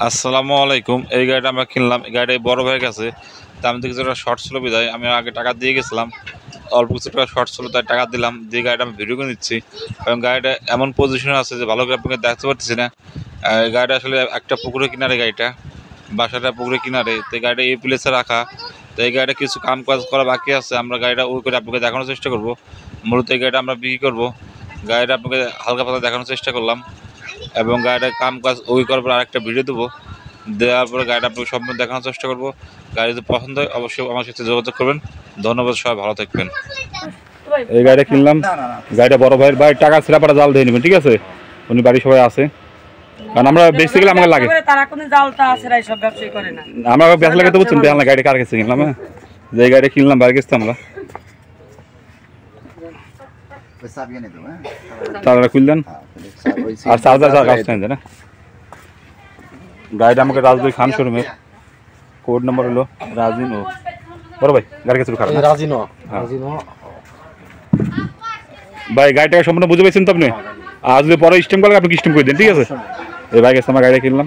আসসালামু আলাইকুম। এই গাড়িটা আমরা কিনলাম। এই গাড়িটা বড় ভাইয়ের কাছে। তা আমি দেখছি একটা শর্ট ছিল বিদায় আমি আগে টাকা দিয়ে গেছিলাম। অল্প কিছু টাকা শর্ট ছিল তাই টাকা দিলাম দিয়ে গাড়িটা আমি ভিডিও করে নিচ্ছি। এবং গাড়িটা এমন পজিশনে আছে যে ভালো করে আপনাকে দেখতে পারতেছি না। গাড়িটা আসলে একটা পুকুরের কিনারে, গাড়িটা বাসাটা পুকুরের কিনারে। তো এই গাড়িটা এই প্লেসে রাখা। তো এই গাড়িটা কিছু কাম কাজ করা বাকি আছে। আমরা গাড়িটা ওই করে আপনাকে দেখানোর চেষ্টা করব। মূলত এই গাড়িটা আমরা বিক্রি করবো। গাড়িটা আপনাকে হালকা পাতলা দেখানোর চেষ্টা করলাম এবং গাড়িটার কাম কাজ ওই করার পর আরেকটা ভিডিও দেবো। দেওয়ার পরে গাড়িটা আপনাকে সম্পূর্ণ দেখানোর চেষ্টা করবো। গাড়ি যদি পছন্দ হয় অবশ্যই আমার সাথে যোগাযোগ করবেন। ধন্যবাদ, সবাই ভালো থাকবেন। এই গাড়িটা কিনলাম। গাড়িটা বড় ভাইয়ের ভাই টাকা ছিঁড়াপাটা জাল দিয়ে নেবেন, ঠিক আছে? উনি বাড়ি সবাই আছে, কারণ আমরা বেশি গেলে আমাকে লাগে। আমরা বেশ লাগাতে বলছেন বেহাল না। গাড়ি কার কাছে কিনলাম? হ্যাঁ, যে গাড়িটা কিনলাম বাইরে গেছি আমরা। তারা খুললেন আর চার্জার কাজ না। গাড়িটা আমাকে রাজবাড়ি খান শোরুমের, কোড নম্বর হলো রাজিন। ও বড় ভাই গাড়ি কাছে খারাপ রাজিন ভাই, গাড়িটাকে সম্পূর্ণ বুঝে পেয়েছেন তো আপনি? আর যদি পরে স্টেম করলে আপনি স্টেম করে দিন, ঠিক আছে? এই ভাই গেছে আমার গাড়িটা কিনলাম।